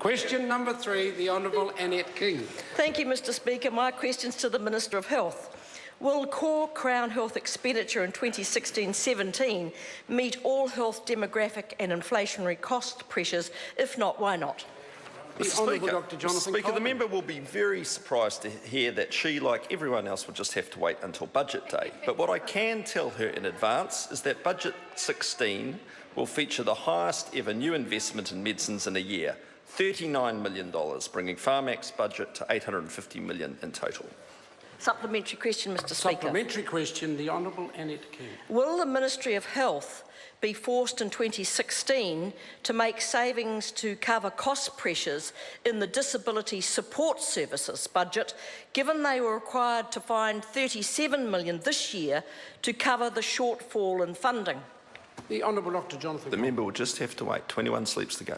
Question number 3, the Honourable Annette King. Thank you, Mr Speaker. My question's to the Minister of Health. Will core Crown Health expenditure in 2016-17 meet all health demographic and inflationary cost pressures? If not, why not? Mr. Speaker, the member will be very surprised to hear that she, like everyone else, will just have to wait until budget day. But what I can tell her in advance is that Budget 16 will feature the highest ever new investment in medicines in a year, $39 million, bringing Pharmac's budget to $850 million in total. Supplementary question, Mr Speaker. Supplementary question, the Honourable Annette King. Will the Ministry of Health be forced in 2016 to make savings to cover cost pressures in the Disability Support Services budget, given they were required to find $37 million this year to cover the shortfall in funding? The Honourable Dr Jonathan. The member will just have to wait. 21 sleeps to go.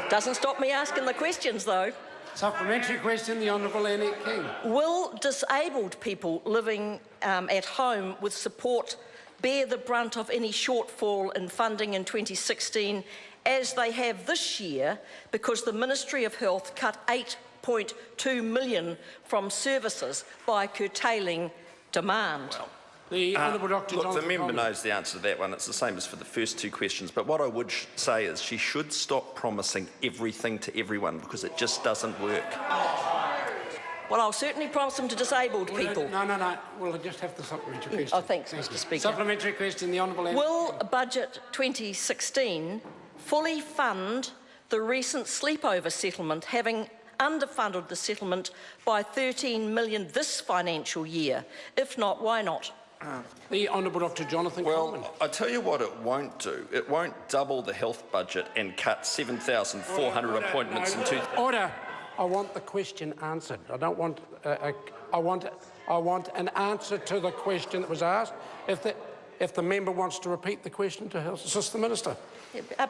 Doesn't stop me asking the questions, though. Supplementary question, the Honourable Annette King. Will disabled people living at home with support bear the brunt of any shortfall in funding in 2016, as they have this year, because the Ministry of Health cut $8.2 million from services by curtailing demand? Well, the Honourable Dr Look, Jonathan. the member knows the answer to that one. It's the same as for the first two questions. But what I would say is she should stop promising everything to everyone, because it just doesn't work. Well, I'll certainly promise them to disabled people. No. We'll just have the supplementary question. Oh, thanks, Mr Speaker. Supplementary question, the Honourable Annette. Will Budget 2016 fully fund the recent sleepover settlement, having underfunded the settlement by $13 million this financial year? If not, why not? The Honourable Dr Jonathan Coleman. Well, I tell you what it won't do. It won't double the health budget and cut 7,400 appointments in two. Order. I want the question answered. I don't want. I want an answer to the question that was asked. If the member wants to repeat the question to assist the minister.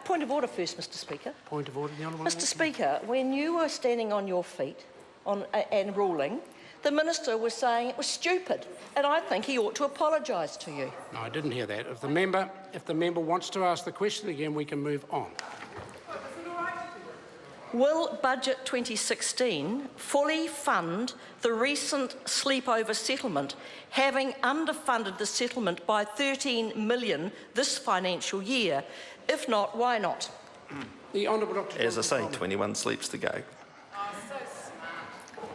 Point of order first, Mr Speaker. Point of order, the Honourable. Mr Speaker, when you were standing on your feet and ruling, the minister was saying it was stupid, and I think he ought to apologise to you. No, I didn't hear that. If the member wants to ask the question again, we can move on. Will Budget 2016 fully fund the recent sleepover settlement, having underfunded the settlement by $13 million this financial year? If not, why not? The Honourable Dr. As I say, 21 sleeps to go.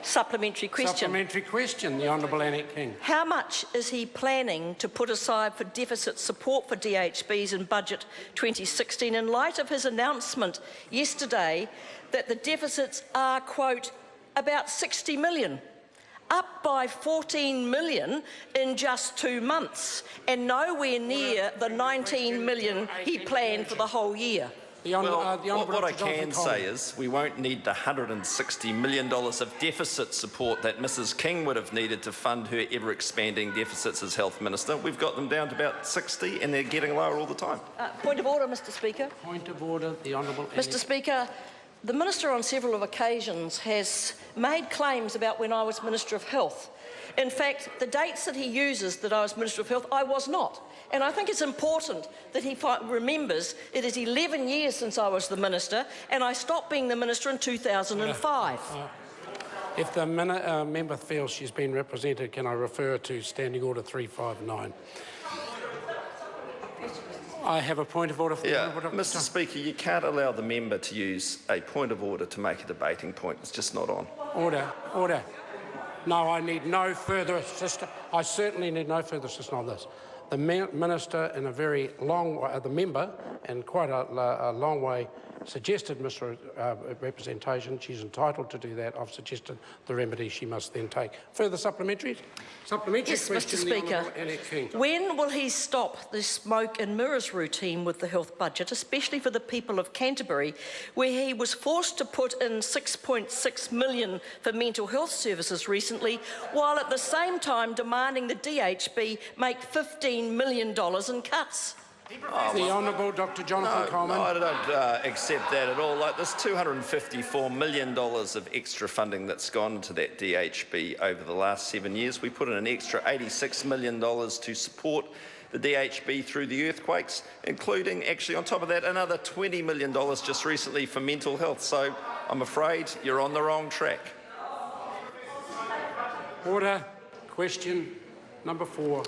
Supplementary question. Supplementary question, the Honourable Annette King. How much is he planning to put aside for deficit support for DHBs in Budget 2016 in light of his announcement yesterday that the deficits are, quote, about $60 million, up by $14 million in just 2 months, and nowhere near the $19 million he planned for the whole year? What I can say is we won't need the $160 million of deficit support that Mrs King would have needed to fund her ever-expanding deficits as Health Minister. We've got them down to about 60, and they're getting lower all the time. Point of order, Mr Speaker. Point of order, the Honourable Annette. Mr Speaker, the Minister on several occasions has made claims about when I was Minister of Health. In fact, the dates that he uses that I was Minister of Health, I was not. And I think it's important that he remembers it is 11 years since I was the Minister, and I stopped being the Minister in 2005. If the member feels she's been represented, can I refer to Standing Order 359? I have a point of order for Mr Speaker, you can't allow the member to use a point of order to make a debating point. It's just not on. Order. No, I need no further assistance. I certainly need no further assistance on this. The minister, in a very long way, the member, in quite a long way, suggested representation. She's entitled to do that. I've suggested the remedy she must then take. Further supplementaries? Supplementary yes, question, Mr Speaker. When will he stop the smoke and mirrors routine with the health budget, especially for the people of Canterbury, where he was forced to put in $6.6 million for mental health services recently, while at the same time demanding the DHB make $15 million in cuts? The Honourable Dr. Jonathan Coleman. No, I don't accept that at all. Like, there's $254 million of extra funding that's gone to that DHB over the last 7 years. We put in an extra $86 million to support the DHB through the earthquakes, including actually on top of that another $20 million just recently for mental health. So I'm afraid you're on the wrong track. Order. Question number 4.